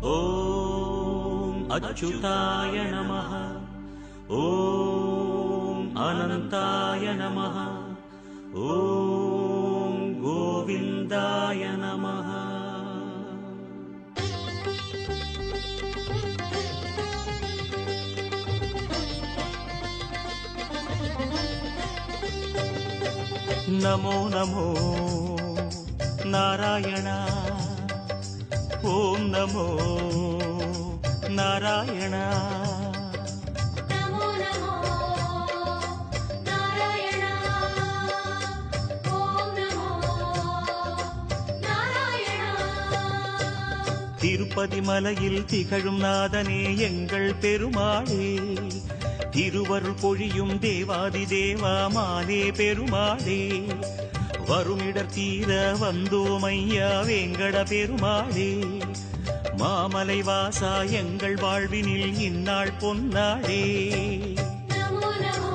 ஓம் அச்சுதாய நமः. ஓம் அனந்தாய நமः. ஓம் கோவிந்தாய நமः. நமோ நமோ நாராயண. ஓம் நமோ நாராயண. நமோ நமோ நாராயண. ஓம் நமோ நாராயண. திருப்பதி மலையில் திகழும் நாதனே எங்கள் பெருமாளே, திருவருள் பொழியும் தேவாதி தேவா மாலே பெருமாளே, வருமிடர் தீர வந்தோமையா வேங்கட பெருமாளே, மாமலை வாசா எங்கள் வாழ்வினில் இந்நாள் பொன்னாளே. நமோ நமோ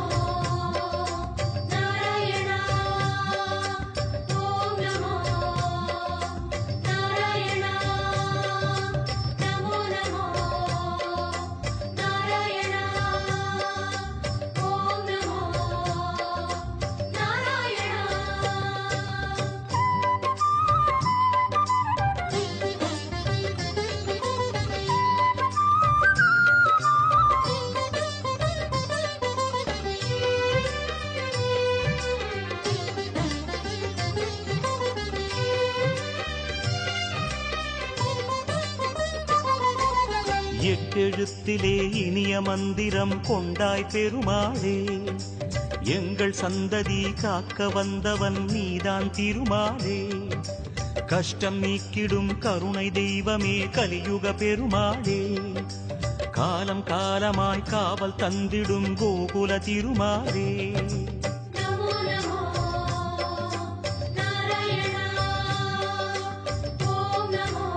நாராயண. ஓம் நமோ நாராயண. நமோ நமோ நாராயண. ஓம் நமோ நாராயண. எட்டெழுத்திலே இனிய மந்திரம் கொண்டாய் பெருமாளே, எங்கள் சந்ததி காக்க வந்தவன் நீதான் திருமாலே, கஷ்டம் நீக்கிடும் கருணை தெய்வமே கலியுக பெருமாளே, காலம் காலமாய் காவல் தந்திடும் கோகுல திருமாலே. நமோ நமோ நாராயண. ஓம் நமோ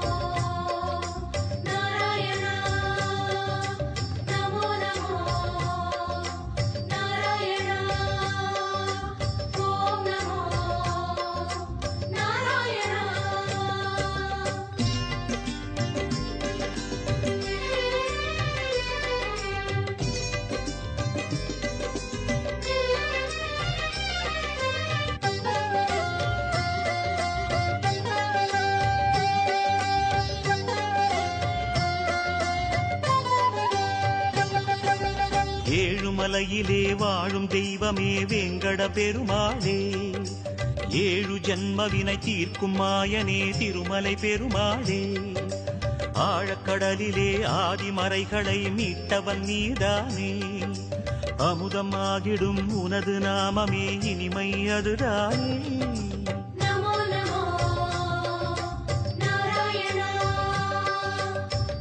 நாராயண. நமோ நமோ நாராயண. ஓம் நமோ நாராயண. ஏழுமலையிலே வாழும் தெய்வமே வேங்கட பெருமாளே, ஏழு ஜன்மவினை தீர்க்கும் மாயனே திருமலை பெருமாளே, ஆழக்கடலிலே ஆதிமறைகளை மீட்டவன் நீதானே, அமுதமாகிடும் உனது நாமமே இனிமை அதுதானே. நமோ நமோ நாராயண.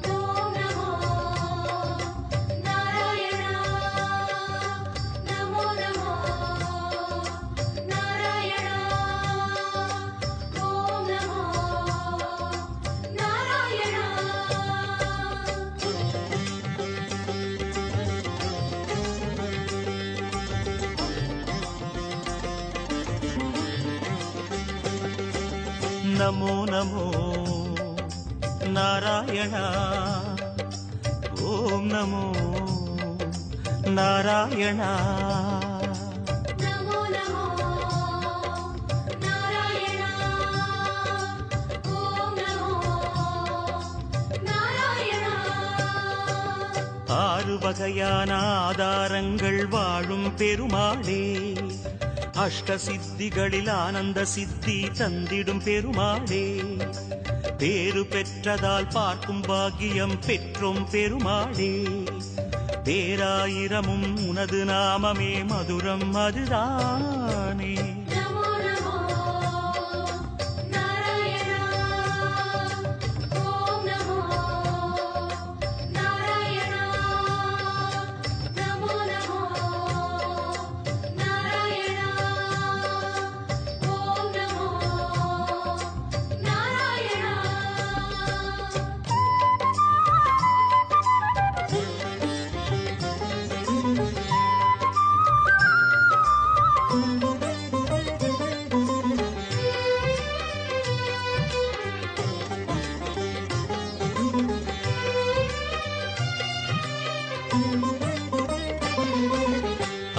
ஓம் நமோ நாராயண. நமோ நமோ நாராயண. ஓம் நமோ நாராயண. நமோ நமோ நாராயண. ஓம் நமோ நாராயண. நமோ நமோ நாராயண. ஓம் நமோ நாராயண. ஆறு வகையான ஆதாரங்கள் வாழும் பெருமாளே, அஷ்ட சித்திகளில் ஆனந்த சித்தி தந்திடும் பெருமாளே, பேரு பெற்றதால் பார்க்கும் பாக்கியம் பெற்றோம் பெருமாளே, பேராயிரமும் உனது நாமமே மதுரம் அதுதானே. நமோ நமோ நாராயண. ஓம் நமோ நாராயண. நமோ நமோ நாராயண. ஓம் நமோ நாராயண.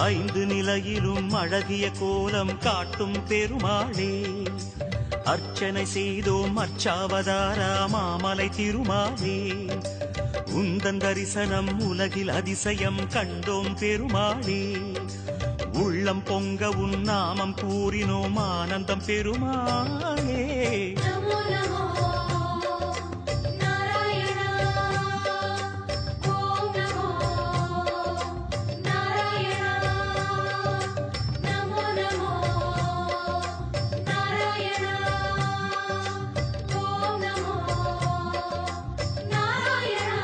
ஐந்து நிலையிலும் அழகிய கோலம் காட்டும் பெருமாளே, அர்ச்சனை செய்தோம் அர்ச்சாவதாரா மாமலை திருமாலே, உந்தன் தரிசனம் உலகில் அதிசயம் கண்டோம் பெருமாளே, உள்ளம் பொங்க உன் நாமம் கூறினோம் ஆனந்தம் பெருமாளே. நமோ நமோ நாராயணா ஓம் நமோ நாராயணா நமோ நமோ நாராயணா ஓம் நமோ நாராயணா.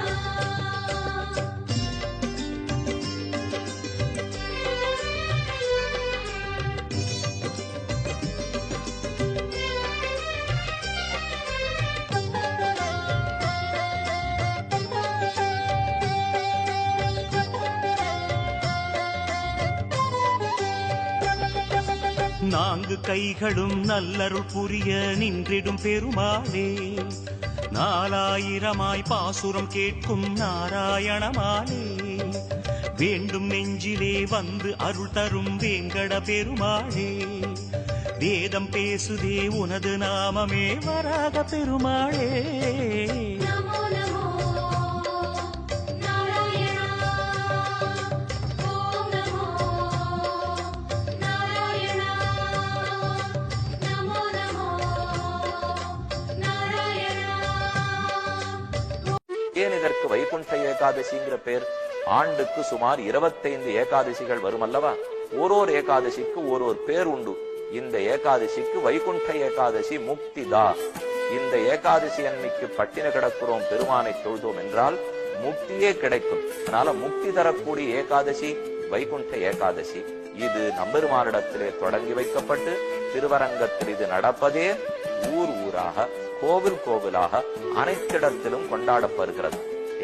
நான்கு கைகளும் நல்லருள் புரிய நின்றிடும் பெருமாளே, நாலாயிரமாய் பாசுரம் கேட்கும் நாராயணமாலே, வேண்டும் நெஞ்சிலே வந்து அருள் தரும் வேங்கட பெருமாளே, வேதம் பேசுதே உனது நாமமே வராக பெருமாளே. நமோ நமோ நாராயணா ஓம் நமோ நாராயணா நமோ நமோ நாராயணா. ஏன் இதற்கு வைகுண்ட ஏகாதசிங்கிற பேர்? ஆண்டுக்கு சுமார் 25 ஏகாதசிகள் வரும் அல்லவா? ஓரோர் ஏகாதசிக்கு ஓரோர் பேர் உண்டு. இந்த ஏகாதசிக்கு வைகுண்ட ஏகாதசி முக்திதா. இந்த ஏகாதசி அன்னைக்கு பட்டின கிடக்கிறோம் பெருமானை தொழுதோம் என்றால் முக்தியே கிடைக்கும். அதனால முக்தி தரக்கூடிய ஏகாதசி வைகுண்ட ஏகாதசி. இது நம்பெருமானிடத்திலே தொடங்கி வைக்கப்பட்டு திருவரங்கத்தில் இது நடப்பதே ஊர் ஊராக கோவில் கோவிலாக அனைத்திடத்திலும் கொண்டாடப்படுகிறது.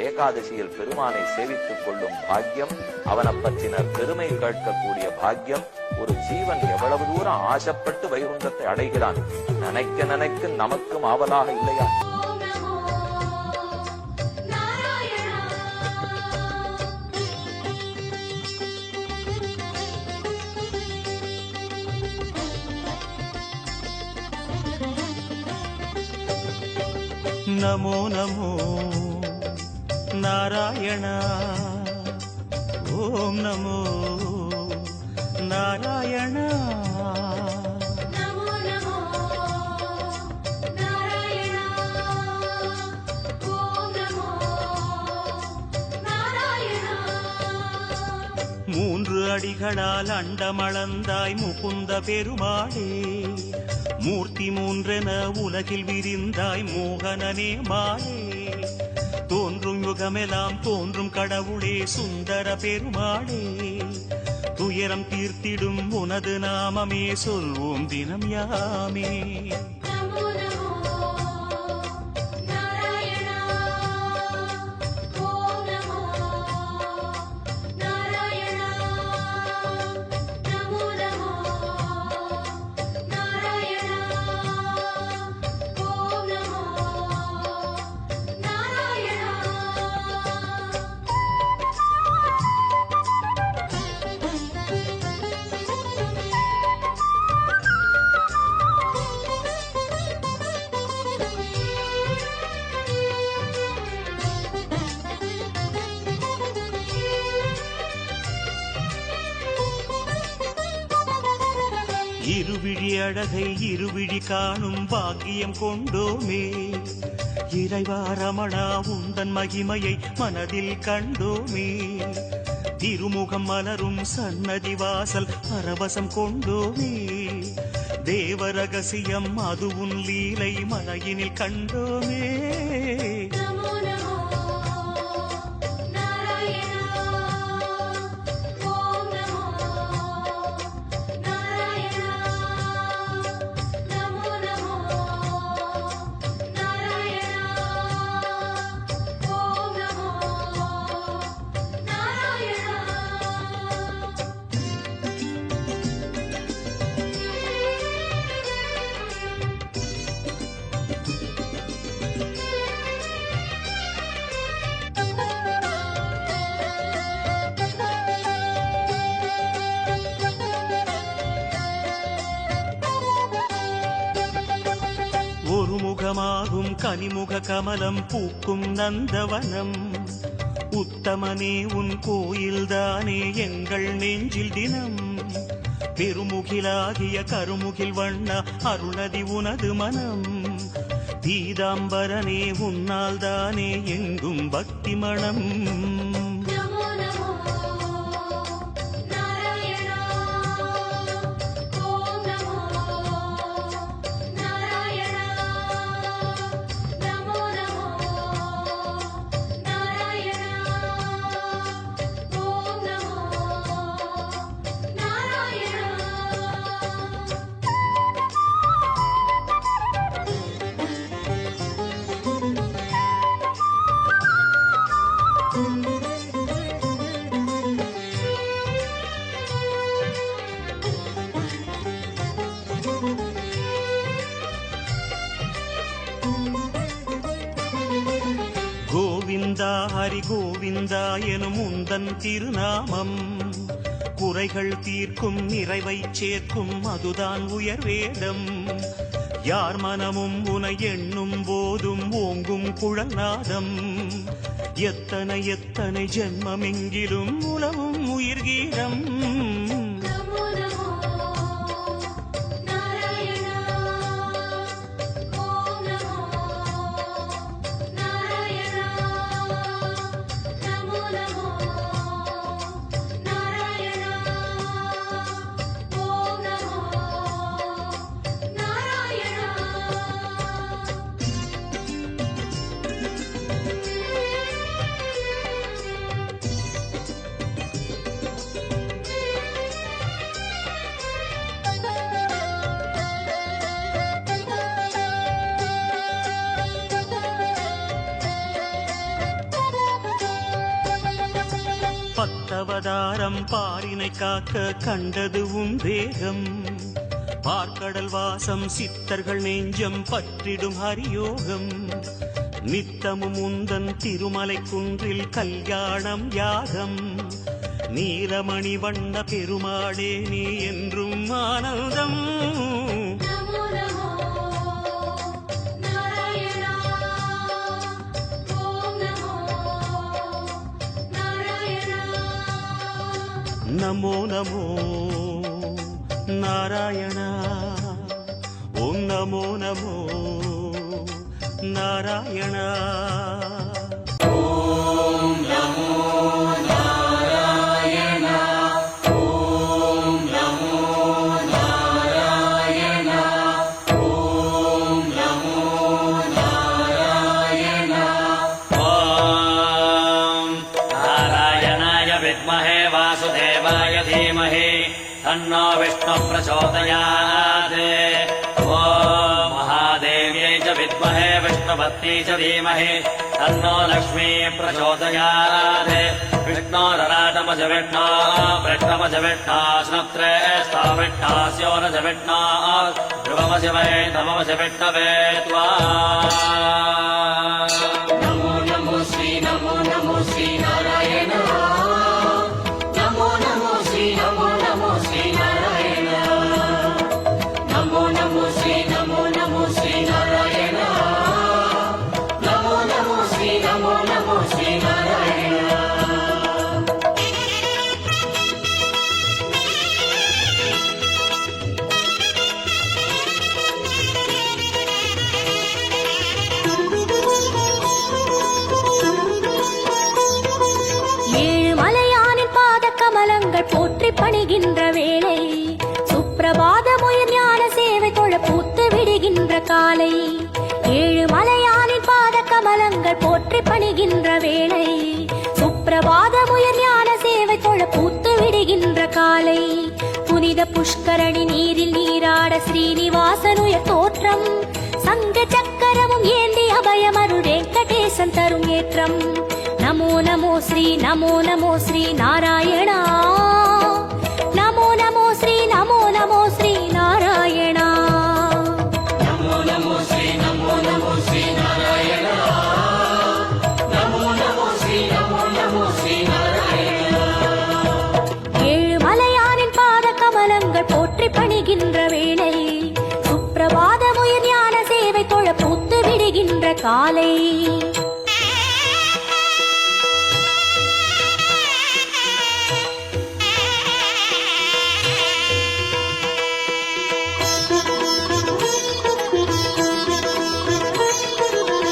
ஏகாதசியில் பெருமானை சேவித்துக் கொள்ளும் பாக்கியம், அவனை பற்றின பெருமை கேட்கக்கூடிய பாக்கியம், ஒரு ஜீவன் எவ்வளவு தூரம் ஆசைப்பட்டு வைகுண்டத்தை அடைகிறான். நினைக்க நினைக்க நமக்கும் ஆவலாக இல்லையா? ஓம் நமோ நாராயணா. நமோ நமோ நாராயணா ஓம் நமோ நாராயணா. நமோ நமோ நாராயணா ஓம் நமோ நாராயணா. மூன்று அடிகளால் அண்டமளந்தாய் முகுந்த பெருமாளே, மூர்த்தி மூன்றென உலகில் விரிந்தாய் மோகனனே மாலே, தோன்றும் யுகமெல்லாம் தோன்றும் கடவுளே சுந்தர பெருமாளே, துயரம் தீர்த்திடும் உனது நாமமே சொல்வோம் தினம் யாமே. நமோ நமோ நாராயணா ஓம் நமோ நாராயணா நமோ நமோ நாராயணா ஓம் நமோ நாராயணா. இருவிழி அழகை இருவிழி காணும் பாக்கியம் கொண்டோமே, இறைவா ரமணா உந்தன் மகிமையை மனதில் கண்டோமே, திருமுகம் மலரும் சன்னதி வாசல் பரவசம் கொண்டோமே, தேவ ரகசியம் அது உன் லீலை மலையினில் கண்டோமே. நமோ நமோ நாராயணா ஓம் நமோ நாராயணா நமோ நமோ நாராயணா ஓம் நமோ நாராயணா. கற்பகமாகும் கனிமுக கமலம் பூக்கும் நந்தவனம் உத்தமனே உன் கோயில்தானே எங்கள் நெஞ்சில் தினம் பெருமுகிலாகிய கருமுகில் வண்ண அருளதி உனது மனம் பீதாம்பரனே உன்னால் தானே எங்கும் பக்தி மணம் நமோ நமோ நாராயணா ஓம் நமோ நாராயணா நமோ நமோ நாராயணா ஓம் நமோ நாராயணா கோவிந்தா ஹரி கோவிந்தா எனும் உந்தன் திருநாமம் குறைகள் தீர்க்கும் நிறைவை சேர்க்கும் அதுதான் உயர்வேடம் யார் மனமும் உனை எண்ணும் போதும் ஓங்கும் குழல்நாதம் எத்தனை எத்தனை ஜென்மமெங்கிலும் உலவும் உயிர்கீதம் நமோ நமோ நாராயணா ஓம் நமோ நாராயணா நமோ நமோ நாராயணா ஓம் நமோ நாராயணா பத்தவதாரம் பாரினை காக்க கண்டது உன் வேகம் பார்க்கடல் வாசம் சித்தர்கள் நெஞ்சம் பற்றிடும் ஹரியோகம் நித்தமும் உந்தன் திருமலை குன்றில் கல்யாணம் யாகம் நீலமணி வண்ண பெருமாளே நீ என்றும் ஆனந்தம் நமோ நமோ நாராயணா ஓம் நமோ நாராயணா நமோ நமோ நாராயணா ஓம் நமோ நமோ நாராயணா नारायणाय विद्महे वासुदेवाय धीमहि तन्नो विष्णुः प्रचोदयात् ॐ महादेव्यै च विद्महे विष्णुपत्न्यै च धीमहि तन्नो लक्ष्मी प्रचोदयात् विष्णोरराटमज विष्णो वृष्णमज विष्णो स्नप्त्रेष्ठो विष्णास्योरज विष्णो ध्रुवमज वै नममज विष्णवे त्वा नमो नमो श्री नारायण नमो नमो श्री नारायण नमो नमो श्री नारायण नमो नमो श्री नारायण ஏழுமலையானின் பாத கமலங்கள் போற்றி பணிகின்ற வேளை சுப்பிரபாதமுயர் ஞான சேவை தொழ பூத்து விடுகின்ற காலை ஏழுமலையானின் பாத கமலங்கள் போற்றி பணிகின்ற வேளை சுப்பிரபாதமுயர் ஞான சேவை தொழ பூத்து விடுகின்ற காலை புனித புஷ்கரணி நீரில் நீராட ஸ்ரீனிவாசனுயர் தோற்றம் சங்க சக்கரமும் ஏந்தி அபயமருள் வெங்கடேசன் தரும் ஏற்றம் நமோ நமோ ஸ்ரீ நாராயணா நமோ நமோ ஸ்ரீ நாராயணா नमो नमो श्री नारायण नमो नमो श्री नारायण ஏழுமலையானின் பாத கமலங்கள் போற்றி பணிகின்ற வேளை சுப்பிரபாதமுயர் ஞான சேவை தொழ பூத்து காலை.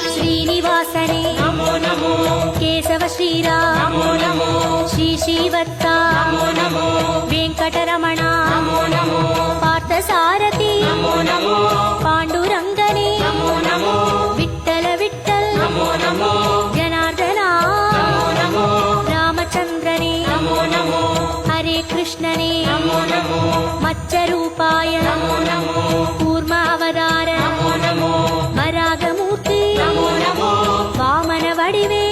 ஸ்ரீனிவாசனே நமோ நமோ கேசவ ஸ்ரீராம் நமோ நமோ ஸ்ரீ ஸ்ரீவத்சா நமோ நமோ வெங்கடரமணா நமோ நமோ பார்த்தசாரதி நமோ நமோ பாண்டுரங்கனே நமோ நமோ விட்டல விட்டல் நமோ நமோ ஜனார்தனா நமோ நமோ ராமச்சந்திரனே நமோ நமோ ஹரே கிருஷ்ணனே நமோ நமோ மச்சரூபாய நமோ நமோ கூர்ம அவதார நமோ நமோ வராகமூர்த்தி நமோ நமோ வாமன வடிவே